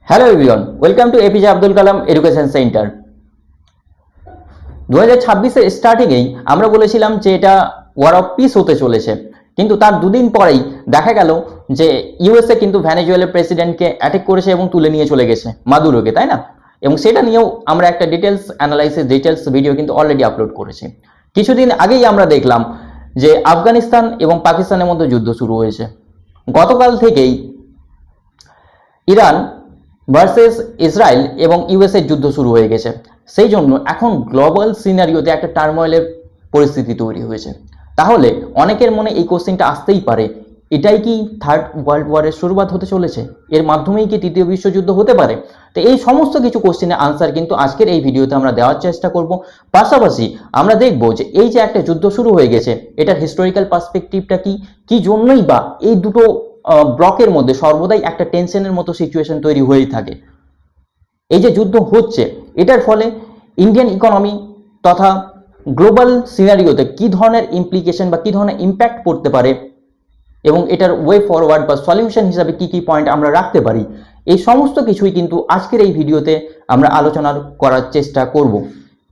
Hello everyone, welcome to APJ Abdul Kalam education centre. 2026-এর স্টার্টিংয়েই আমরা বলেছিলাম যে এটা ওয়ার অফ পিস হতে চলেছে, কিন্তু তার দুদিন পরেই দেখা গেল যে ইউএসএ কিন্তু ভেনেজুয়েলার প্রেসিডেন্টকে অ্যাটাক করেছে এবং তুলে নিয়ে চলে গেছে মাদুরোকে, তাই না? এবং সেটা নিয়েও আমরা একটা ডিটেলস ভিডিও কিন্তু অলরেডি আপলোড করেছি। কিছুদিন আগেই আমরা দেখলাম যে আফগানিস্তান এবং পাকিস্তানের মধ্যে যুদ্ধ শুরু হয়েছে। গতকাল থেকেই ইরান ভার্সেস ইসরায়েল এবং ইউএসএ যুদ্ধ শুরু হয়ে গেছে। সেই জন্য এখন গ্লোবাল সিনারিওতে একটা টার্ময়েলের পরিস্থিতি তৈরি হয়েছে। তাহলে অনেকের মনে এই কোশ্চেনটা আসতেই পারে, এটাই কি থার্ড ওয়ার্ল্ড ওয়ারের শুরুয়াত হতে চলেছে? এর মাধ্যমেই কি তৃতীয় বিশ্বযুদ্ধ হতে পারে? তো এই সমস্ত কিছু কোশ্চেনের আনসার কিন্তু আজকের এই ভিডিওতে আমরা দেওয়ার চেষ্টা করব। পাশাপাশি আমরা দেখব যে এই যে একটা যুদ্ধ শুরু হয়ে গেছে, এটার হিস্টোরিক্যাল পার্সপেক্টিভটা কি জন্যই বা এই দুটো ব্লকের মধ্যে সর্বদাই একটা টেনশনের মতো সিচুয়েশন তৈরি হয়েই থাকে। এই যে যুদ্ধ হচ্ছে, এটার ফলে ইন্ডিয়ান ইকোনমি তথা গ্লোবাল সিনারিওতে কি ধরনের ইমপ্লিকেশন বা কি ধরনের ইম্প্যাক্ট পড়তে পারে এবং এটার ওয়ে ফরওয়ার্ড বা সলিউশন হিসাবে কি কি পয়েন্ট আমরা রাখতে পারি, এই সমস্ত কিছুই কিন্তু আজকের এই ভিডিওতে আমরা আলোচনা করার চেষ্টা করব।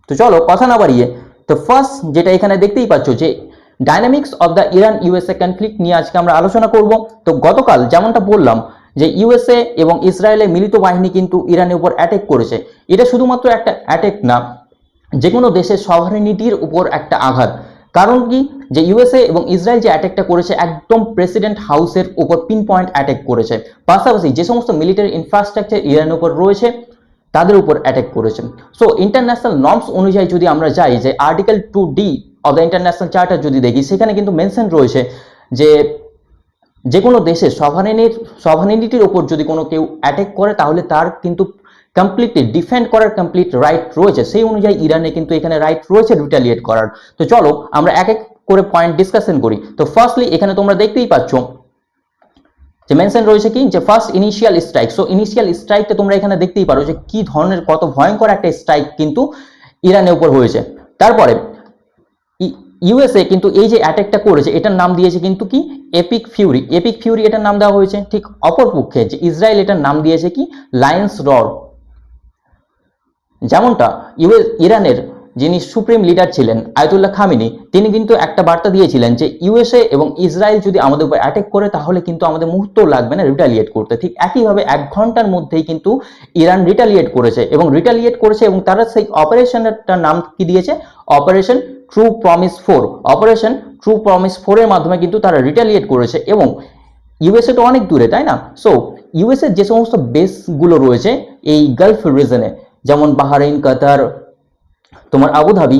তো চলো কথা না বাড়িয়ে, তো ফার্স্ট যেটা এখানে দেখতেই পাচ্ছ যে dynamics of the Iran USA conflict নিয়ে আজকে আমরা আলোচনা করব। তো গতকাল যেমনটা বললাম যে ইউএসএ এবং ইসরায়েলের মিলিত বাহিনী কিন্তু ইরানের উপর অ্যাটাক করেছে। এটা শুধুমাত্র একটা অ্যাটাক না, যে কোনো দেশের সভারেনিটির উপর একটা আঘাত। কারণ কি, যে ইউএসএ এবং ইসরায়েল যে অ্যাটাকটা করেছে একদম প্রেসিডেন্ট হাউসের উপর পিন পয়েন্ট অ্যাটাক করেছে। পাশাপাশি যে সমস্ত মিলিটারি ইনফ্রাস্ট্রাকচার ইরানের উপর রয়েছে তাদের উপর অ্যাটাক করেছে। সো ইন্টারন্যাশনাল নর্মস অনুযায়ী যদি আমরা যাই, যে article 2D of the international charter যদি দেখি, সেখানে কিন্তু মেনশন রয়েছে যে কোনো দেশের সভারেনিটির উপর যদি কোনো কেউ অ্যাটাক করে তাহলে তার কিন্তু কমপ্লিটলি ডিফেন্ড করার কমপ্লিট রাইট রয়েছে। সেই অনুযায়ী ইরানে কিন্তু এখানে রাইট রয়েছে রিটালিয়েট করার। তো চলো আমরা এক এক করে পয়েন্ট ডিসকাশন করি। তো ফার্স্টলি এখানে তোমরা দেখতেই পাচ্ছ যে মেনশন রয়েছে কি, যে first initial strike. So initial স্ট্রাইকটা তোমরা এখানে দেখতেই পারো যে কি ধরনের, কত ভয়ঙ্কর একটা স্ট্রাইক কিন্তু ইরানের উপর হয়েছে। তারপরে ইউএসএ কিন্তু এই যে অ্যাটাকটা করেছে এটার নাম দিয়েছে কিন্তু কি, এপিক ফিউরি এটার নাম দেওয়া হয়েছে। ঠিক অপরপক্ষে যে ইসরায়েল এটার নাম দিয়েছে কি, লায়ন্স রর। যেমনটা ইরানের যিনি সুপ্রিম লিডার ছিলেন আয়াতুল্লাহ খামেনি, তিনি কিন্তু একটা বার্তা দিয়েছিলেন যে ইউএসএ এবং ইসরায়েল যদি আমাদের উপর অ্যাটাক করে তাহলে কিন্তু আমাদের মুহূর্ত লাগবে না রিটালিয়েট করতে। ঠিক একইভাবে 1 ঘন্টার মধ্যেই কিন্তু ইরান রিটালিয়েট করেছে এবং তারা সেই অপারেশনটার নাম কি দিয়েছে, operation true promise 4। Operation true promise 4 এর মাধ্যমে কিন্তু তারা রিটালিয়েট করেছে। এবং ইউএসএ তো অনেক দূরে, তাই না? সো ইউএসএ যে সমস্ত বেসগুলো রয়েছে এই গালফ রিজনে, যেমন বাহরাইন, কাতার, তোমার আবুধাবি,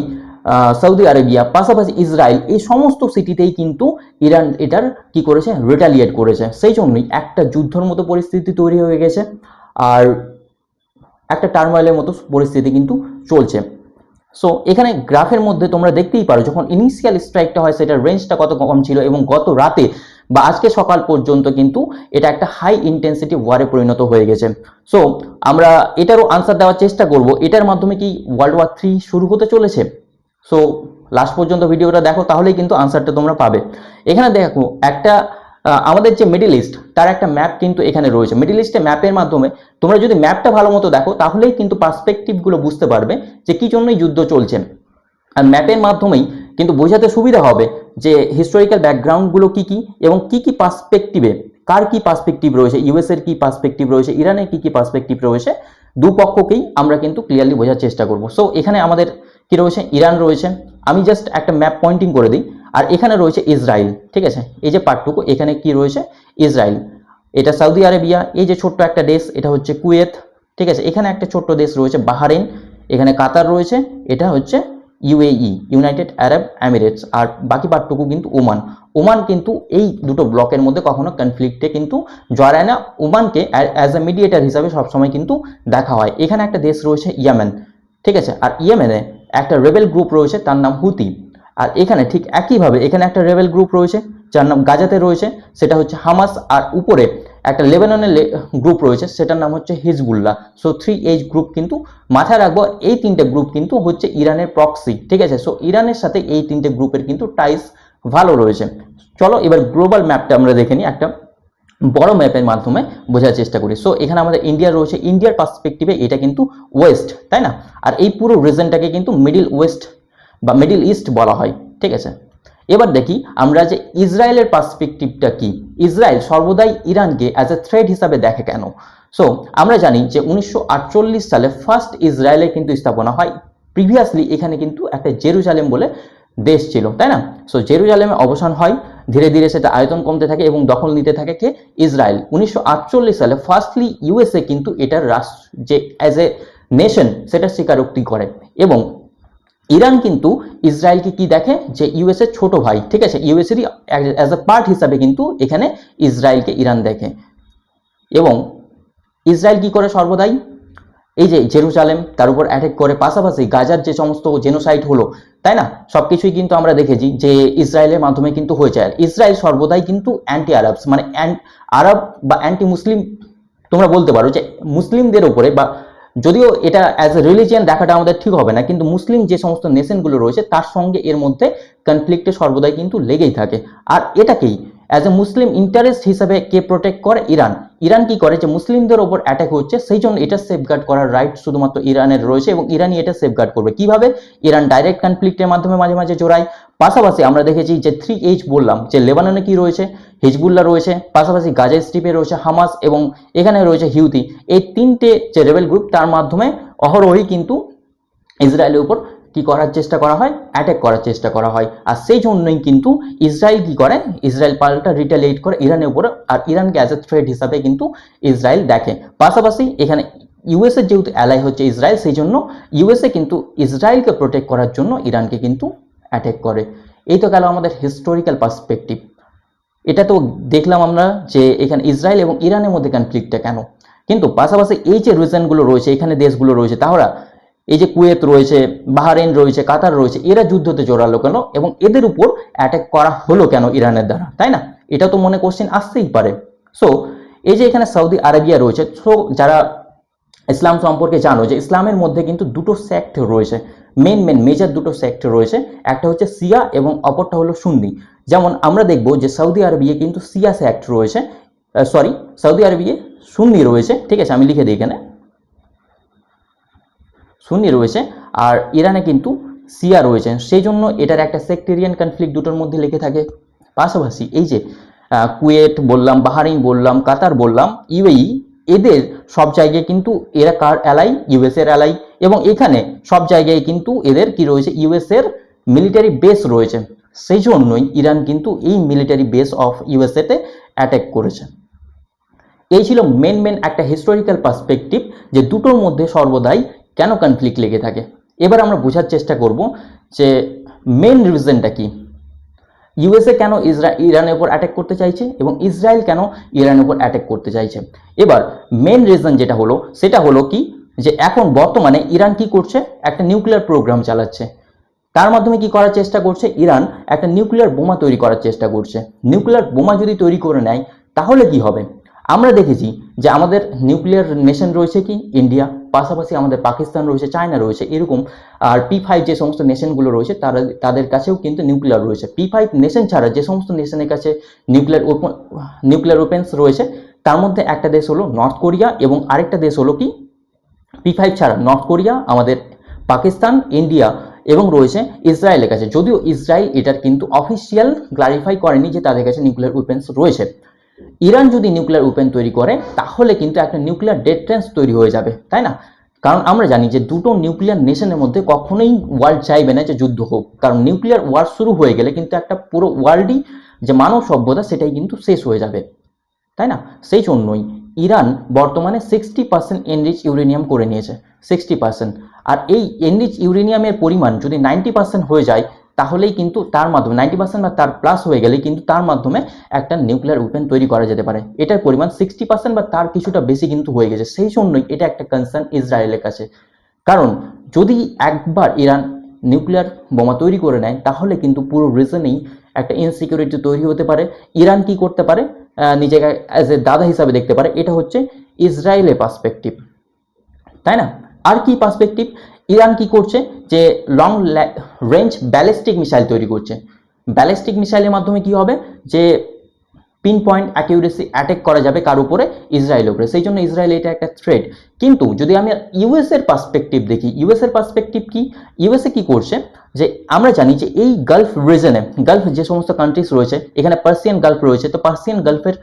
সৌদি আরবিয়া, পাশাপাশি ইসরায়েল, এই সমস্ত সিটিতেই কিন্তু ইরান এটার কি করেছে, রিটালিয়েট করেছে। সেই জন্যই একটা যুদ্ধের মতো পরিস্থিতি তৈরি হয়ে গেছে আর একটা টার্মোইলের মতো পরিস্থিতি কিন্তু চলছে। সো এখানে গ্রাফের মধ্যে তোমরা দেখতেই পারো যখন ইনিশিয়াল স্ট্রাইকটা হয় সেটার রেঞ্জটা কত কম ছিল এবং গত রাতে বা আজকে সকাল পর্যন্ত কিন্তু এটা একটা হাই ইন্টেন্সিটি ওয়ারে পরিণত হয়ে গেছে। সো আমরা এটারও আনসার দেওয়ার চেষ্টা করব, এটার মাধ্যমে কি ওয়ার্ল্ড ওয়ার 3 শুরু হতে চলেছে? সো লাস্ট পর্যন্ত ভিডিওটা দেখো, তাহলেই কিন্তু আনসারটা তোমরা পাবে। এখানে দেখো একটা আমাদের যে মিডল ইস্ট তার একটা ম্যাপ কিন্তু এখানে রয়েছে। মিডল ইস্টের ম্যাপের মাধ্যমে তোমরা যদি ম্যাপটা ভালো মতো দেখো তাহলেই কিন্তু পার্সপেক্টিভগুলো বুঝতে পারবে যে কি জন্যই যুদ্ধ চলছে। আর ম্যাপের মাধ্যমেই কিন্তু বোঝাতে সুবিধা হবে যে হিস্টোরিক্যাল ব্যাকগ্রাউন্ডগুলো কি কি এবং কি কি পার্সপেক্টিভে কার কি পার্সপেক্টিভ রয়েছে, ইউএস এর কি পার্সপেক্টিভ রয়েছে, ইরানের কি কি পার্সপেক্টিভ রয়েছে, দুপক্ষকেই আমরা কিন্তু ক্লিয়ারলি বোঝার চেষ্টা করব। সো এখানে আমাদের কি রয়েছে, ইরান রয়েছে। আমি জাস্ট একটা ম্যাপ পয়েন্টিং করে দিই। আর এখানে রয়েছে ইসরায়েল, ঠিক আছে? এই যে পার্টটুকু এখানে কি রয়েছে, ইসরায়েল। এটা সৌদি আরবিয়া, এই যে ছোট্ট একটা দেশ এটা হচ্ছে কুয়েত, ঠিক আছে? এখানে একটা ছোট্ট দেশ রয়েছে বাহরাইন, এখানে কাতার রয়েছে, এটা হচ্ছে ইউএই, ইউনাইটেড আরব এমিরেটস। আর বাকি পার্টটুকু কিন্তু ওমান কিন্তু এই দুটো ব্লকের মধ্যে কখনো কনফ্লিক্টে কিন্তু জড়ায় না। ওমানকে অ্যাজ এ মিডিয়েটার হিসাবে সবসময় কিন্তু দেখা হয়। এখানে একটা দেশ রয়েছে ইয়েমেন, ঠিক আছে? আর ইয়েমেনে একটা রেবেল গ্রুপ রয়েছে তার নাম হুতি। আর এখানে ঠিক একইভাবে এখানে একটা রেবেল গ্রুপ রয়েছে যার নাম গাজাতে রয়েছে, সেটা হচ্ছে হামাস। আর উপরে একটা লেবাননের গ্রুপ রয়েছে সেটার নাম হচ্ছে হিজবুল্লাহ। সো 3H গ্রুপ কিন্তু মাথায় রাখবো, এই তিনটে গ্রুপ কিন্তু হচ্ছে ইরানের প্রক্সি, ঠিক আছে? সো ইরানের সাথে এই তিনটে গ্রুপের কিন্তু টাইস ভালো রয়েছে। চলো এবার গ্লোবাল ম্যাপটা আমরা দেখে নিই একটা বড় ম্যাপের মাধ্যমে বোঝার চেষ্টা করি। সো এখানে আমাদের ইন্ডিয়া রয়েছে, ইন্ডিয়ার পার্সপেক্টিভে এটা কিন্তু ওয়েস্ট, তাই না? আর এই পুরো রিজনটাকে কিন্তু মিডিল ওয়েস্ট বা মিডিল ইস্ট বলা হয়, ঠিক আছে? এবার দেখি আমরা যে ইসরায়েলের পার্সপেক্টিভটা কি। ইসরায়েল সর্বদাই ইরানকে অ্যাজ এ থ্রেট হিসাবে দেখে কেন? সো আমরা জানি যে 1948 সালে ফার্স্ট ইসরায়েলের কিন্তু স্থাপনা হয়। প্রিভিয়াসলি এখানে কিন্তু একটা জেরুজালেম বলে দেশ ছিল, তাই না? সো জেরুজালেমে অবসান হয়, ধীরে ধীরে সেটা আয়তন কমতে থাকে এবং দখল নিতে থাকে কে? ইসরায়েল। 1948 সালে ফার্স্টলি ইউএসএ কিন্তু এটার রাষ্ট্র যে অ্যাজ এ নেশন সেটা স্বীকারোক্তি করে, এবং ইরান কিন্তু ইসরায়েলকে কি দেখে? যে ইউএসএ ছোট ভাই, ঠিক আছে? ইউএসএরই অ্যাজ এ পার্ট হিসাবে কিন্তু এখানে ইসরায়েলকে ইরান দেখে। এবং ইসরায়েল কি করে সর্বদাই? এই যে জেরুজালেম তার উপর অ্যাটাক করে, পাশাপাশি গাজার যে সমস্ত জেনোসাইড হলো, তাই না? সবকিছুই কিন্তু আমরা দেখেছি যে ইসরায়েলের মাধ্যমে কিন্তু হয়েছে। আর ইসরায়েল সর্বদাই কিন্তু অ্যান্টি আরবস, মানে আরব বা অ্যান্টি মুসলিম তোমরা বলতে পারো, যে মুসলিমদের উপরে, বা যদিও এটা অ্যাজ এ রিলিজিয়ান দেখাটা আমাদের ঠিক হবে না, কিন্তু মুসলিম যে সমস্ত নেশনগুলো রয়েছে তার সঙ্গে এর মধ্যে কনফ্লিক্টে সর্বদাই কিন্তু লেগেই থাকে। আর এটাকেই অ্যাজ এ মুসলিম ইন্টারেস্ট হিসেবে কে প্রোটেক্ট করে? ইরান। ইরান কি করে? যে মুসলিমদের ওপর অ্যাটাক হচ্ছে, সেই জন্য এটা সেফগার্ড করার রাইট শুধুমাত্র ইরানের রয়েছে, এবং ইরানই এটা সেফগার্ড করবে। কিভাবে? ইরান ডাইরেক্ট কনফ্লিক্টের মাধ্যমে মাঝে মাঝে জড়ায়। পাশাপাশি আমরা দেখেছি যে 3H বললাম, যে লেবাননে কি রয়েছে? হিজবুল্লাহ রয়েছে, পাশাপাশি গাজা স্ট্রিপে রয়েছে হামাস, এবং এখানে রয়েছে হিউতি। এই তিনটে যে রেবেল গ্রুপ, তার মাধ্যমে অহরহই কিন্তু ইসরায়েলের উপর কি করার চেষ্টা করা হয়? অ্যাটাক করার চেষ্টা করা হয়। আর সেই জন্যই কিন্তু ইসরায়েল কি করে? ইসরায়েল পাল্টা রিটালিয়েট করে ইরানের উপর, আর ইরানকে অ্যাজ এ থ্রেট হিসাবে কিন্তু ইসরায়েল দেখে। পাশাপাশি এখানে ইউএসএ যেহেতু অ্যালাই হচ্ছে ইসরায়েল, সেই জন্য ইউএসএ কিন্তু ইসরায়েলকে প্রোটেক্ট করার জন্য ইরানকে কিন্তু অ্যাটাক করে। এই তো গেল আমাদের হিস্টোরিক্যাল পার্সপেক্টিভ। এটা তো দেখলাম আমরা যে এখানে ইসরায়েল এবং ইরানের মধ্যে কনফ্লিক্টটা কেন, কিন্তু পাশাপাশি এই যে রিজনগুলো রয়েছে, এখানে দেশগুলো রয়েছে, তাহলে এই যে কুয়েত রয়েছে, বাহরাইন রয়েছে, কাতার রয়েছে, এরা যুদ্ধতে জড়ালো কেন, এবং এদের উপর অ্যাটাক করা হলো কেন ইরানের দ্বারা, তাই না? এটা তো মনে কোশ্চেন আসতেই পারে। সো এই যে এখানে সৌদি আরবিয়া রয়েছে, সো যারা ইসলাম সম্পর্কে জানো, যে ইসলামের মধ্যে কিন্তু দুটো সেক্ট রয়েছে, মেজর দুটো সেক্ট রয়েছে। একটা হচ্ছে শিয়া এবং অপরটা হলো সুন্নি। যেমন আমরা দেখব যে সৌদি আরবিয়া কিন্তু শিয়া সেক্ট রয়েছে, সৌদি আরবিয়া সুন্নি রয়েছে, ঠিক আছে? আমি লিখে দিই এখানে সুন্নি রয়েছে, আর ইরানে কিন্তু শিয়া রয়েছে। সেই জন্য এটার একটা সেক্টেরিয়ান কনফ্লিক্ট দুটোর মধ্যে লেগে থাকে। পাশাপাশি এই যে কুয়েত বললাম, বাহরাইন বললাম, কাতার বললাম, ইউএই, এদের সব জায়গায় কিন্তু এরা কার অ্যালাই? ইউএস এর অ্যালাই। এবং এখানে সব জায়গায় কিন্তু এদের কি রয়েছে? ইউএস এর মিলিটারি বেস রয়েছে। সেই জন্যই ইরান কিন্তু এই মিলিটারি বেস অফ ইউএসএ তে অ্যাটাক করেছে। এই ছিল মেন একটা হিস্টোরিক্যাল পার্সপেক্টিভ, যে দুটোর মধ্যে সর্বদাই কেন কনফ্লিক্ট লেগে থাকে। এবার আমরা বোঝার চেষ্টা করব যে মেন রিজনটা কি, ইউএসএ কেন ইরানের উপর অ্যাটাক করতে চাইছে, এবং ইসরায়েল কেন ইরানের উপর অ্যাটাক করতে চাইছে। এবার মেন রিজন যেটা হলো, সেটা হলো কি, যে এখন বর্তমানে ইরান কি করছে? একটা নিউক্লিয়ার প্রোগ্রাম চালাচ্ছে। তার মাধ্যমে কি করার চেষ্টা করছে? ইরান একটা নিউক্লিয়ার বোমা তৈরি করার চেষ্টা করছে। নিউক্লিয়ার বোমা যদি তৈরি করে নেয়, তাহলে কি হবে? আমরা দেখেছি যে আমাদের নিউক্লিয়ার নেশন রয়েছে কি? ইন্ডিয়া, পাশাপাশি আমাদের পাকিস্তান রয়েছে, চায়না রয়েছে, এরকম। আর P5 যে সমস্ত নেশনগুলো রয়েছে তাদের কাছেও কিন্তু নিউক্লিয়ার রয়েছে। P5 নেশন ছাড়া যে সমস্ত নেশনের কাছে নিউক্লিয়ার ওয়েপন্স রয়েছে, তার মধ্যে একটা দেশ হলো নর্থ কোরিয়া, এবং আরেকটা দেশ হলো কি? P5 ছাড়া নর্থ কোরিয়া, আমাদের পাকিস্তান, ইন্ডিয়া, এবং রয়েছে ইসরায়েলের কাছে। যদিও ইসরায়েল এটার কিন্তু অফিসিয়াল ক্লারিফাই করেনি যে তাদের কাছে নিউক্লিয়ার ওয়েপন্স রয়েছে। ইরান যদি নিউক্লিয়ার ওয়েপন তৈরি করে, তাহলে কিন্তু একটা নিউক্লিয়ার ডেড ট্রেন্স তৈরি হয়ে যাবে, তাই না? কারণ আমরা জানি যে দুটো নিউক্লিয়ার নেশনের মধ্যে কখনোই ওয়ার্ল্ড চাইবে না যে যুদ্ধ হোক, কারণ নিউক্লিয়ার ওয়ার শুরু হয়ে গেলে কিন্তু একটা পুরো ওয়ার্ল্ডই, যে মানব সভ্যতা, সেটাই কিন্তু শেষ হয়ে যাবে, তাই না? সেই জন্যই ইরান বর্তমানে 60% এনরিচ ইউরেনিয়াম করে নিয়েছে, 60%। আর এই এনরিচ ইউরেনিয়ামের পরিমাণ যদি 90% হয়ে যায়, তাহলেই কিন্তু তার মাধ্যমে 90% বা তার প্লাস হয়ে গেলে কিন্তু তার মাধ্যমে একটা নিউক্লিয়ার ওয়েপন তৈরি করা যেতে পারে। এটার পরিমাণ 60% বা তার কিছুটা বেশি কিন্তু হয়ে গেছে। সেই জন্যই এটা একটা কনসার্ন ইসরায়েলের কাছে। কারণ যদি একবার ইরান নিউক্লিয়ার বোমা তৈরি করে নেয়, তাহলে কিন্তু পুরো রিজনেই একটা ইনসিকিউরিটি তৈরি হতে পারে। ইরান কি করতে পারে? নিজেকে অ্যাজ এ দাদা হিসাবে দেখতে পারে। এটা হচ্ছে ইসরায়েলের পার্সপেক্টিভ, তাই না? আর কি পার্সপেক্টিভ? ইরান কি করছে? যে লং রেঞ্জ ব্যালিস্টিক মিসাইল তৈরি করছে। ব্যালিস্টিক মিসাইলের মাধ্যমে কি হবে? যে পিন পয়েন্ট অ্যাকিউরেসি অ্যাটাক করা যাবে কার উপরে, ইসরায়েলের উপরে। সেই জন্য ইসরায়েল এটা একটা থ্রেট। কিন্তু যদি আমি ইউএস এর পার্সপেক্টিভ দেখি, ইউএস এর পার্সপেক্টিভ কি, ইউএসএ কি করছে, যে আমরা জানি যে এই গালফ রিজনে, গালফ যে সমস্ত কান্ট্রিজ রয়েছে, এখানে পার্সিয়ান গালফ রয়েছে, তো পার্সিয়ান গালফের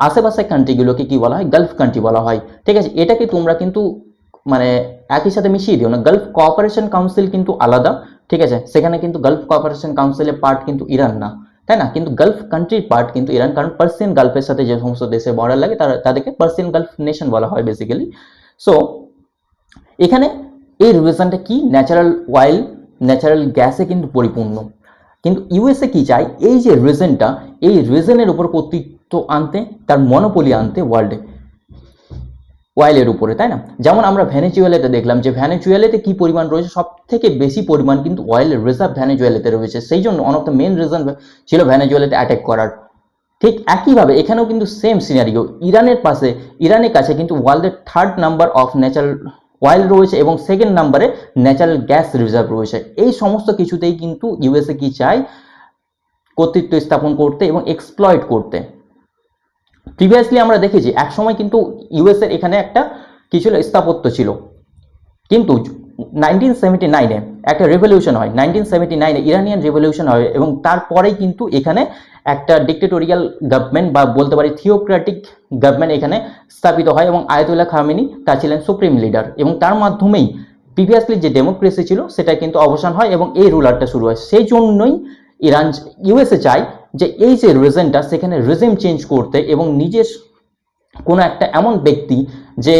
আশেপাশের কান্ট্রিগুলোকে কি বলা হয়, গালফ কান্ট্রি বলা হয়। ঠিক আছে, এটাকে তোমরা কিন্তু মানে একই সাথে মিশিয়ে দিও না। গালফ কোঅপারেশন কাউন্সিল কিন্তু আলাদা, ঠিক আছে, সেখানে কিন্তু গালফ কোঅপারেশন কাউন্সিলের পার্ট কিন্তু ইরান না, তাই না, কিন্তু গালফ কান্ট্রির পার্ট কিন্তু ইরান, কারণ পার্সিয়ান গালফের সাথে যে সমস্ত দেশে বর্ডার লাগে তাদেরকে পার্সিয়ান গালফ নেশন বলা হয় বেসিক্যালি। সো এখানে এই রিজনটা কি, ন্যাচারাল অয়েল, ন্যাচারাল গ্যাসে কিন্তু পরিপূর্ণ। কিন্তু ইউএসএ কি চায়, এই যে রিজনটা, এই রিজনের উপর কর্তৃত্ব আনতে, তার মনোপলি আনতে ওয়ার্ল্ডে অয়েলের উপরে, তাই না। যেমন আমরা ভেনেজুয়েলাতে দেখলাম যে ভেনেজুয়েলাতে কি পরিমাণ রয়েছে, সব থেকে বেশি পরিমাণ কিন্তু অয়েলের রিজার্ভ ভেনেজুয়েলাতে রয়েছে। সেই জন্য one of the main reason ছিল ভেনেজুয়েলাতে অ্যাটাক করার। ঠিক একইভাবে এখানেও কিন্তু সেম সিনারিও, ইরানের পাশে, ইরানের কাছে কিন্তু ওয়ার্ল্ডের 3rd number of natural oil রয়েছে এবং 2nd নাম্বারে ন্যাচারাল গ্যাস রিজার্ভ রয়েছে। এই সমস্ত কিছুতেই কিন্তু ইউএসএ কি চায়, কর্তৃত্ব স্থাপন করতে এবং এক্সপ্লয়েট করতে। প্রিভিয়াসলি আমরা দেখেছি একসময় কিন্তু ইউএস এর এখানে একটা কি ছিল, স্থাপত্য ছিল, কিন্তু 1979-এ একটা রেভলিউশন হয়, 1979-এ ইরানিয়ান রেভলিউশন হয় এবং তারপরেই কিন্তু এখানে একটা ডিক্টেটোরিয়াল গভর্নমেন্ট বা বলতে পারি থিওক্রেটিক গভর্নমেন্ট এখানে স্থাপিত হয় এবং আয়াতুল্লাহ খামেনি তা ছিলেন সুপ্রিম লিডার, এবং তার মাধ্যমেই প্রিভিয়াসলি যে ডেমোক্রেসি ছিল সেটা কিন্তু অবসান হয় এবং এই রুলারটা শুরু হয়। সেই জন্যই ইউএসএ চায় যে এই যে রিজনটা, সেখানে রিজিম চেঞ্জ করতে এবং নিজের কোনো একটা এমন ব্যক্তি যে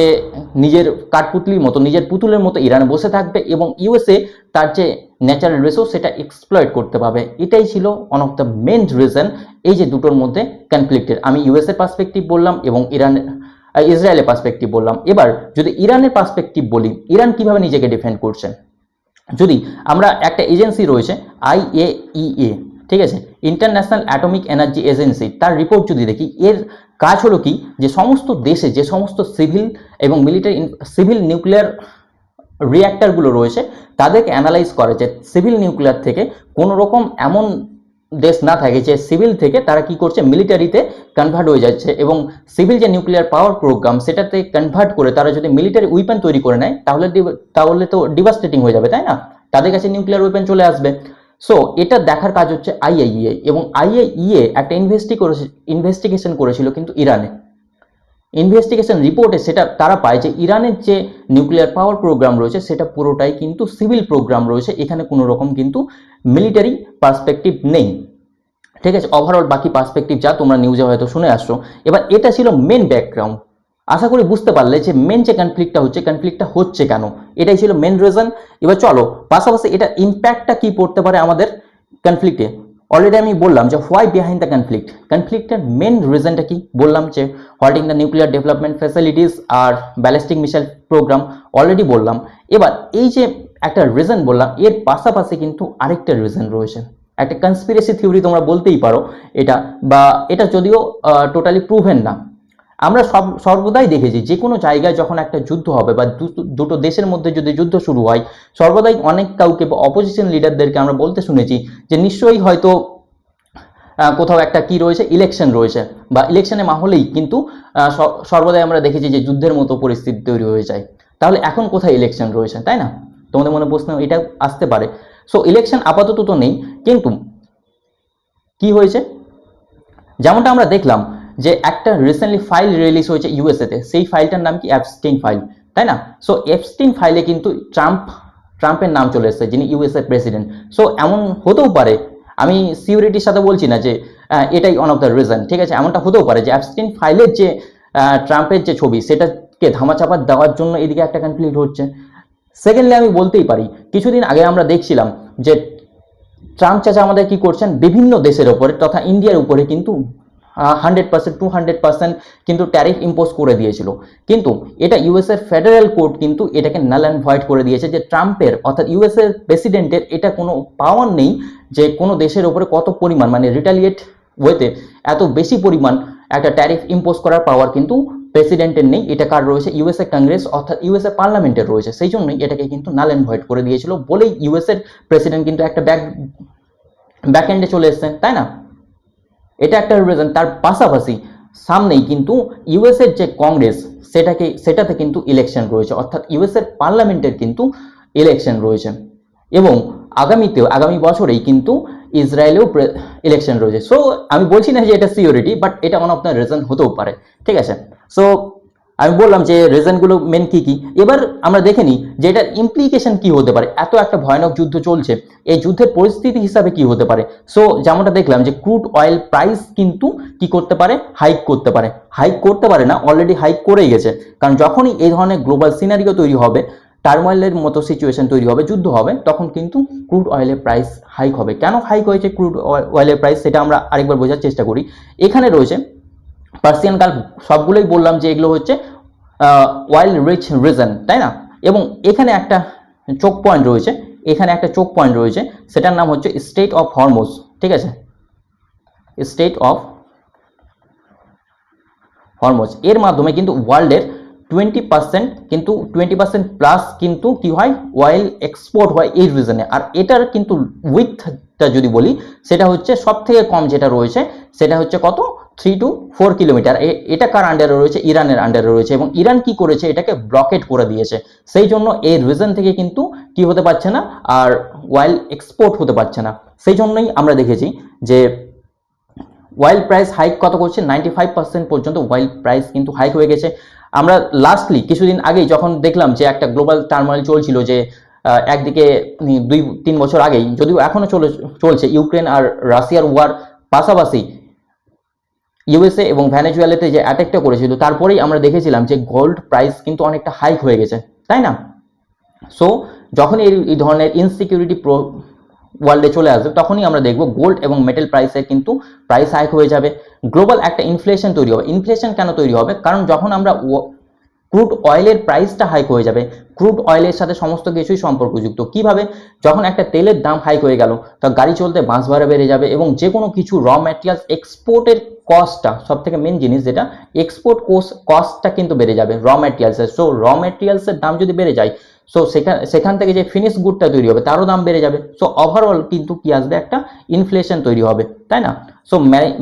নিজের কাঠপুতলির মতো, নিজের পুতুলের মতো ইরানে বসে থাকবে এবং ইউএসএ তার যে ন্যাচারাল রিসোর্স সেটা এক্সপ্লয়েট করতে পারবে। এটাই ছিল one of the main reason এই যে দুটোর মধ্যে কনফ্লিক্টের। আমি ইউএসএ পার্সপেক্টিভ বললাম এবং ইসরায়েলের পার্সপেক্টিভ বললাম। এবার যদি ইরানের পার্সপেক্টিভ বলি, ইরান কিভাবে নিজেকে ডিফেন্ড করছে, যদি আমরা একটা এজেন্সি রয়েছে IAEA, ঠিক আছে, ইন্টারন্যাশনাল অ্যাটমিক এনার্জি এজেন্সি, তার রিপোর্ট যদি দেখি, এর কাজ হলো কি, যে সমস্ত দেশে যে সমস্ত সিভিল এবং মিলিটারি সিভিল নিউক্লিয়ার রিঅ্যাক্টরগুলো রয়েছে তাদেরকে অ্যানালাইজ করে যে সিভিল নিউক্লিয়ার থেকে কোনো রকম এমন দেশ না থাকে যে সিভিল থেকে তারা কি করছে, মিলিটারিতে কনভার্ট হয়ে যাচ্ছে, এবং সিভিল যে নিউক্লিয়ার পাওয়ার প্রোগ্রাম সেটাতে কনভার্ট করে তারা যদি মিলিটারি উইপেন তৈরি করে নেয় তাহলে তো ডিভাস্টেটিং হয়ে যাবে, তাই না, তাদের কাছে নিউক্লিয়ার ওয়েপেন চলে আসবে। সো এটা দেখার কাজ হচ্ছে IAEA, এবং IAEA একটা ইনভেস্টিগেশন করেছিল কিন্তু ইরানে। ইনভেস্টিগেশন রিপোর্টে সেটা তারা পায় যে ইরানের যে নিউক্লিয়ার পাওয়ার প্রোগ্রাম রয়েছে সেটা পুরোটাই কিন্তু সিভিল প্রোগ্রাম রয়েছে, এখানে কোনো রকম কিন্তু মিলিটারি পার্সপেক্টিভ নেই। ঠিক আছে, ওভারঅল বাকি পার্সপেক্টিভ যা তোমরা নিউজে হয়তো শুনে আসছো। এবার এটা ছিল মেন ব্যাকগ্রাউন্ড। আশা করি বুঝতে পারলে যে মেন যে কনফ্লিক্টটা হচ্ছে কেন, এটাই ছিল মেন রিজন। এবার চলো পাশাপাশি এটা ইম্প্যাক্টটা কি পড়তে পারে আমাদের কনফ্লিক্টে। অলরেডি আমি বললাম যে হোয়াই বিহাইন্ড দ্য কনফ্লিক্টের মেন রিজনটা কি, বললাম যে halting the nuclear development facilities আর ব্যালিস্টিক মিসাইল প্রোগ্রাম, অলরেডি বললাম। এবার এই যে একটা রিজন বললাম, এর পাশাপাশি কিন্তু আরেকটা রিজন রয়েছে, একটা কনস্পিরেসি থিওরি তোমরা বলতেই পারো এটা, বা এটা যদিও টোটালি প্রুভেন না। আমরা সর্বদাই দেখেছি যে কোনো জায়গায় যখন একটা যুদ্ধ হবে বা দুটো দেশের মধ্যে যদি যুদ্ধ শুরু হয়, সর্বদাই অনেক কাউকে বা অপোজিশন লিডারদেরকে আমরা বলতে শুনেছি যে নিশ্চয়ই হয়তো কোথাও একটা কি রয়েছে, ইলেকশন রয়েছে, বা ইলেকশনের মাহলেই কিন্তু সর্বদাই আমরা দেখেছি যে যুদ্ধের মতো পরিস্থিতি তৈরি হয়ে যায়। তাহলে এখন কোথায় ইলেকশন রয়েছে, তাই না, তোমাদের মনে প্রশ্ন এটা আসতে পারে। সো ইলেকশন আপাতত তো নেই, কিন্তু কি হয়েছে, যেমনটা আমরা দেখলাম যে একটা রিসেন্টলি ফাইল রিলিজ হয়েছে ইউএসএতে, সেই ফাইলটার নাম কি অ্যাপস্টেইন ফাইল, তাই না। সো অ্যাপস্টেইন ফাইলে কিন্তু ট্রাম্পের নাম চলে এসেছে, যিনি ইউএসএ প্রেসিডেন্ট। সো এমন হতেও পারে, আমি সিউরিটির সাথে বলছি না যে এটাই ওয়ান অফ দ্য রিজন, ঠিক আছে, এমনটা হতেও পারে যে অ্যাপস্টেইন ফাইলের যে ট্রাম্পের যে ছবি সেটাকে ধামাচাপা দেওয়ার জন্য এদিকে একটা কনফ্লিক্ট হচ্ছে। সেকেন্ডলি আমি বলতেই পারি, কিছুদিন আগে আমরা দেখছিলাম যে ট্রাম্প চাচা আমাদের কি করছেন, বিভিন্ন দেশের উপরে তথা ইন্ডিয়ার উপরে কিন্তু 100% 200% কিন্তু ট্যারিফ ইম্পোজ করে দিয়েছিল, কিন্তু এটা ইউএস এর ফেডারেল কোর্ট কিন্তু এটাকে নাল অ্যান্ড ভয়েড করে দিয়েছে যে ট্রাম্পের অর্থাৎ ইউএস এর প্রেসিডেন্টের এটা কোনো পাওয়ার নেই যে কোনো দেশের উপরে কত পরিমাণ মানে রিটালিয়েট ওয়েতে এত বেশি পরিমাণ একটা ট্যারিফ ইম্পোজ করার পাওয়ার কিন্তু প্রেসিডেন্টের নেই। এটা কার রয়েছে, ইউএসএ কংগ্রেস অর্থাৎ ইউএসএ পার্লামেন্টের রয়েছে। সেই জন্যই এটাকে কিন্তু নাল অ্যান্ড ভয়েড করে দিয়েছিল বলেই ইউএস এর প্রেসিডেন্ট কিন্তু একটা ব্যাক এন্ডে চলে এসেছেন, তাই না। এটা একটা রিজন। তার পাশাপাশি সামনেই কিন্তু ইউএস এর যে কংগ্রেস সেটাতে কিন্তু ইলেকশন রয়েছে, অর্থাৎ ইউএস এর পার্লামেন্টের কিন্তু ইলেকশন রয়েছে, এবং আগামী বছরেই কিন্তু ইসরায়েলেও ইলেকশন রয়েছে। সো আমি বলছি না যে এটা সিওরিটি, বাট এটা ওয়ান অফ দ্য রিজন হতেও পারে, ঠিক আছে। সো আমি বললাম যে রিজনগুলো মেন কি কি। এবার আমরা দেখে নিই যে এটার ইমপ্লিকেশন কি হতে পারে। এত একটা ভয়ানক যুদ্ধ চলছে, এই যুদ্ধের পরিস্থিতি হিসাবে কি হতে পারে। সো যেমনটা দেখলাম যে ক্রুড অয়েল প্রাইস কিন্তু কি করতে পারে, হাইক করতে পারে না, অলরেডি হাইক করেই গেছে। কারণ যখনই এই ধরনের গ্লোবাল সিনারিও তৈরি হবে, টার্মোইলের মতো সিচুয়েশন তৈরি হবে, যুদ্ধ হবে, তখন কিন্তু ক্রুড অয়েলের প্রাইস হাইক হবে। কেন হাইক হয়েছে ক্রুড অয়েলের প্রাইস, সেটা আমরা আরেকবার বোঝার চেষ্টা করি। এখানে রয়েছে পার্সিয়ান গালফ, সবগুলোই বললাম যে এগুলো হচ্ছে অয়েল রিচ রিজন, তাই না। এবং এখানে একটা চোক পয়েন্ট রয়েছে, সেটার নাম হচ্ছে স্টেট অফ হরমুজ, ঠিক আছে, স্টেট অফ হরমুজ। এর মাধ্যমে কিন্তু ওয়ার্ল্ডের 20% কিন্তু 20% প্লাস কিন্তু কি হয়, অয়েল এক্সপোর্ট হয় এই রিজনে। আর এটার কিন্তু উইথটা যদি বলি, সেটা হচ্ছে সব থেকে কম যেটা রয়েছে, সেটা হচ্ছে কত, 3 to 4 কিলোমিটার। এটা কার আন্ডারে রয়েছে, ইরানের আন্ডারে রয়েছে, এবং ইরান কি করেছে, এটাকে ব্লকেট করে দিয়েছে। সেই জন্য এই রিজন থেকে কিন্তু কি হতে পারছে না, আর অয়েল এক্সপোর্ট হতে পারছে না। সেই জন্যই আমরা দেখেছি যে অয়েল প্রাইস হাইক কত করছে, 95% পর্যন্ত অয়েল প্রাইস কিন্তু হাইক হয়ে গেছে। আমরা লাস্টলি কিছুদিন আগেই যখন দেখলাম যে একটা গ্লোবাল টার্মোইল চলছিল, যে একদিকে 2-3 বছর আগেই, যদিও এখনো চলছে ইউক্রেন আর রাশিয়ার ওয়ার, পাশাপাশি ইউএসএ এবং ভেনেজুয়েলাতে যে অ্যাটাকটা করেছিল, তারপরেই আমরা দেখেছিলাম যে গোল্ড প্রাইস কিন্তু অনেকটা হাইক হয়ে গেছে, তাই না। সো যখন এই ধরনের ইনসিকিউরিটি ওয়ার্ল্ডে চলে আসবে, তখনই আমরা দেখব গোল্ড এবং মেটাল প্রাইসের কিন্তু প্রাইস হাইক হয়ে যাবে, গ্লোবাল একটা ইনফ্লেশন তৈরি হবে। ইনফ্লেশন কেন তৈরি হবে, কারণ যখন আমরা ক্রুড অয়েলের প্রাইসটা হাইক হয়ে যাবে, ক্রুড অয়েলের সাথে সমস্ত কিছুই সম্পর্কযুক্ত। কিভাবে, যখন একটা তেলের দাম হাইক হয়ে গেল, তো গাড়ি চলতে বাস ভাড়া বেড়ে যাবে, এবং যে কোনো কিছু র ম্যাটেরিয়ালস এক্সপোর্টের কস্টটা, সব থেকে মেন জিনিস যেটা, এক্সপোর্ট কস্টটা কিন্তু বেড়ে যাবে র ম্যাটেরিয়ালসের। সো র ম্যাটেরিয়ালসের দাম যদি বেড়ে যায়, সো সেখান থেকে যে ফিনিশ গুডটা তৈরি হবে তারও দাম বেড়ে যাবে। সো ওভারঅল কিন্তু কি আসবে, একটা ইনফ্লেশন তৈরি হবে, তাই না। সো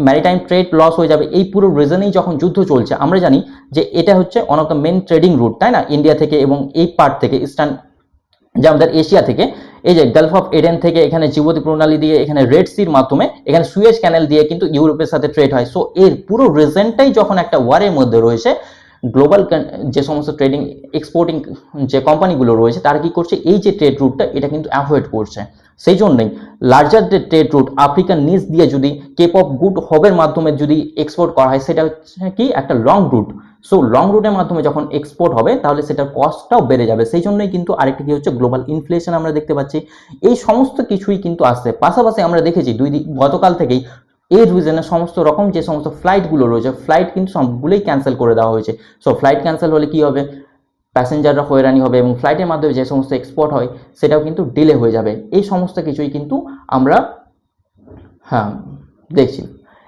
ম্যারিটাইম ট্রেড লস হয়ে যাবে। এই পুরো রিজনেই যখন যুদ্ধ চলছে, আমরা জানি যে এটা হচ্ছে one of the main trading route, তাই না, ইন্ডিয়া থেকে এবং এই পার্ট থেকে, ইস্টার্ন যে আমাদের এশিয়া থেকে, এই যে গালফ অফ এডেন থেকে এখানে জিবতি প্রণালী দিয়ে, এখানে রেড সির মাধ্যমে, এখানে সুয়েজ ক্যানেল দিয়ে কিন্তু ইউরোপের সাথে ট্রেড হয়। সো এর পুরো রিজনটাই যখন একটা ওয়ারের মধ্যে রয়েছে, গ্লোবাল যে সমস্ত ট্রেডিং এক্সপোর্টিং যে কোম্পানিগুলো রয়েছে, তারা কি করছে, এই যে ট্রেড রুটটা, এটা কিন্তু অ্যাভয়েড করছে। সেই জন্যই লার্জার যে ট্রেড রুট আফ্রিকান নিচ দিয়ে যদি কেপ অফ গুড হবের মাধ্যমে যদি এক্সপোর্ট করা হয়, সেটা হচ্ছে কি একটা লং রুট। সো লং রুটের মাধ্যমে যখন এক্সপোর্ট হবে, তাহলে সেটার কস্টটাও বেড়ে যাবে। সেই জন্যই কিন্তু আরেকটা কি হচ্ছে, গ্লোবাল ইনফ্লেশন আমরা দেখতে পাচ্ছি। এই সমস্ত কিছুই কিন্তু আসছে। পাশাপাশি আমরা দেখেছি গতকাল থেকেই এই রিজনে সমস্ত রকম যে সমস্ত ফ্লাইটগুলো রয়েছে, ফ্লাইট কিন্তু সবগুলোই ক্যান্সেল করে দেওয়া হয়েছে। সো ফ্লাইট ক্যান্সেল হলে কি হবে, প্যাসেঞ্জাররা হয়রানি হবে, এবং ফ্লাইটের মাধ্যমে যে সমস্ত এক্সপোর্ট হয় সেটাও কিন্তু ডিলে হয়ে যাবে। এই সমস্ত কিছুই কিন্তু আমরা দেখছি।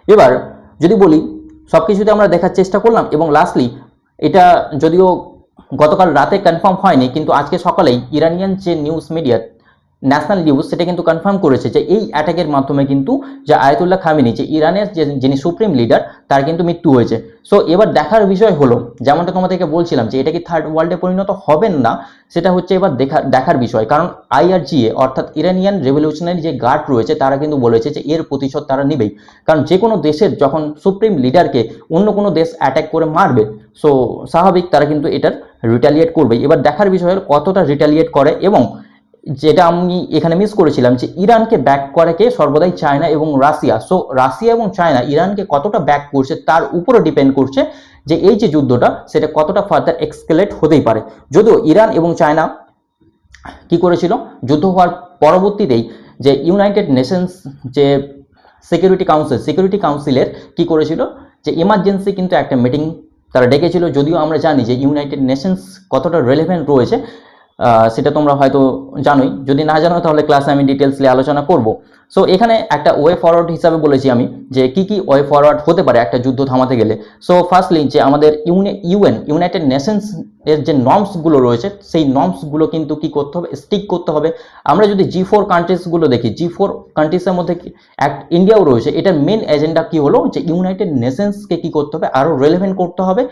এবার যদি বলি, সব কিছুতে আমরা দেখার চেষ্টা করলাম, এবং লাস্টলি এটা যদিও গতকাল রাতে কনফার্ম হয়নি, কিন্তু আজকে সকালেই ইরানিয়ান যে নিউজ মিডিয়া ন্যাশনাল নিউজ, সেটা কিন্তু কনফার্ম করেছে যে এই অ্যাটাকের মাধ্যমে কিন্তু যে আয়াতুল্লাহ খামেনি, যে ইরানের যিনি সুপ্রিম লিডার, তার কিন্তু মৃত্যু হয়েছে। সো এবার দেখার বিষয় হলো, যেমনটা তোমাদেরকে বলছিলাম যে এটা কি থার্ড ওয়ার্ল্ডে পরিণত হবেন না, সেটা হচ্ছে এবার দেখার বিষয়। কারণ আইআরজিএ অর্থাৎ ইরানিয়ান রেভলিউশনারি যে গার্ড রয়েছে, তারা কিন্তু বলেছে যে এর প্রতিশোধ তারা নেবেই। কারণ যে কোনো দেশের যখন সুপ্রিম লিডারকে অন্য কোনো দেশ অ্যাটাক করে মারবে, সো স্বাভাবিক তারা কিন্তু এটার রিটালিয়েট করবেই। এবার দেখার বিষয় হলো কতটা রিটালিয়েট করে, এবং যেটা আমি এখানে মিস করেছিলাম যে ইরানকে ব্যাক করে কে, সর্বদাই চায়না এবং রাশিয়া। সো রাশিয়া এবং চায়না ইরানকে কতটা ব্যাক করছে তার উপরে ডিপেন্ড করছে যে এই যে যুদ্ধটা, সেটা কতটা ফার্দার এক্সকেলেট হতেই পারে। যদিও ইরান এবং চায়না কি করেছিল, যুদ্ধ হওয়ার পরবর্তীতেই যে ইউনাইটেড নেশনস যে সিকিউরিটি কাউন্সিলের কি করেছিল, যে ইমার্জেন্সি কিন্তু একটা মিটিং তারা ডেকেছিল। যদিও আমরা জানি যে ইউনাইটেড নেশনস কতটা রেলেভেন্ট রয়েছে সেটা তোমরা হয়তো জানোই, যদি না জানো তাহলে ক্লাসে আমি ডিটেলসলি আলোচনা করব। সো এখানে একটা ওয়ে ফরওয়ার্ড হিসাবে বলেছি আমি যে কি কি ওয়ে ফরওয়ার্ড হতে পারে একটা যুদ্ধ থামাতে গেলে। সো ফার্স্টলি যে আমাদের ইউনাইটেড নেশনস এর যে নর্মসগুলো রয়েছে সেই নর্মসগুলো কিন্তু কি করতে হবে, স্টিক করতে হবে। আমরা যদি G4 কান্ট্রিজগুলো দেখি, G4 কান্ট্রিজের মধ্যে ইন্ডিয়াও রয়েছে। এটার মেন এজেন্ডা কি হলো যে ইউনাইটেড নেশনসকে কি করতে হবে, আরও রেলেভেন্ট করতে হবে।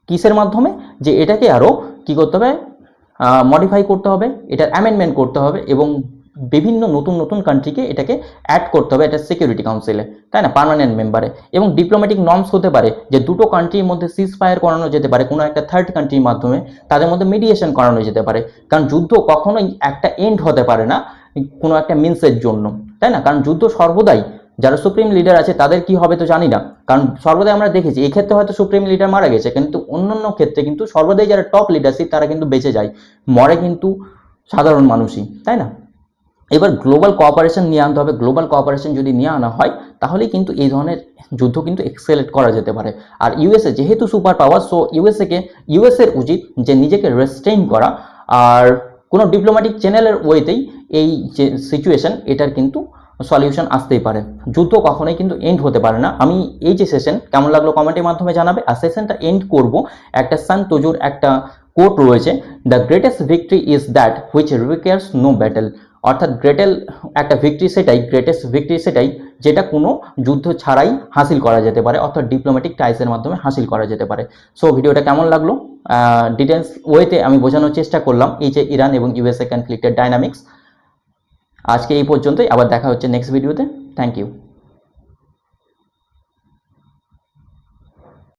কিসের মাধ্যমে, যে এটাকে আরও কি করতে হবে, মডিফাই করতে হবে, এটার অ্যামেন্ডমেন্ট করতে হবে এবং বিভিন্ন নতুন নতুন কান্ট্রিকে এটাকে অ্যাড করতে হবে এটা সিকিউরিটি কাউন্সিলে, তাই না, পার্মানেন্ট মেম্বারে। এবং ডিপ্লোম্যাটিক নর্মস হতে পারে যে দুটো কান্ট্রির মধ্যে সিজ ফায়ার করানো যেতে পারে কোনো একটা থার্ড কান্ট্রির মাধ্যমে, তাদের মধ্যে মিডিয়েশন করানো যেতে পারে। কারণ যুদ্ধ কখনোই একটা এন্ড হতে পারে না কোনো একটা মিন্সের জন্য, তাই না। কারণ যুদ্ধ সর্বদাই, যারা সুপ্রিম লিডার আছে তাদের কি হবে তো জানি না, কারণ সর্বদাই আমরা দেখেছি এই ক্ষেত্রে হয়তো সুপ্রিম লিডার মারা গেছে, কিন্তু অন্যান্য ক্ষেত্রে কিন্তু সর্বদাই যারা টপ লিডারশিপ তারা কিন্তু বেঁচে যায়, মরে কিন্তু সাধারণ মানুষই, তাই না। এবার গ্লোবাল কোঅপারেশন নিয়ে আনতে হবে। গ্লোবাল কোঅপারেশন যদি নিয়ে আনা হয় তাহলেই কিন্তু এই ধরনের যুদ্ধ কিন্তু এক্সেলেট করা যেতে পারে। আর ইউএসএ যেহেতু সুপার পাওয়ার, সো ইউএসএর উচিত যে নিজেকে রেস্ট্রেইন করা, আর কোনো ডিপ্লোম্যাটিক চ্যানেলের ওয়েতেই এই যে সিচুয়েশন এটার কিন্তু সলিউশন আসতেই পারে। যুদ্ধ কখনোই কিন্তু এন্ড হতে পারে না। আমি এই যে সেশন কেমন লাগলো কমেন্টের মাধ্যমে জানাবে। আর সেশনটা এন্ড করব একটা সান্তোজুর একটা কোট রয়েছে, the greatest victory is that which requires no battle. অর্থাৎ গ্রেটেস্ট ভিক্টরি সেটাই যেটা কোনো যুদ্ধ ছাড়াই হাসিল করা যেতে পারে, অর্থাৎ ডিপ্লোম্যাটিক টাইসের মাধ্যমে হাসিল করা যেতে পারে। সো ভিডিওটা কেমন লাগলো ডিটেলস ওয়েতে আমি বোঝানোর চেষ্টা করলাম এই যে ইরান এবং ইউএসএ কনফ্লিক্টের ডাইনামিক্স। আজকে এই পর্যন্তই, আবার দেখা হচ্ছে নেক্সট ভিডিওতে। Thank you.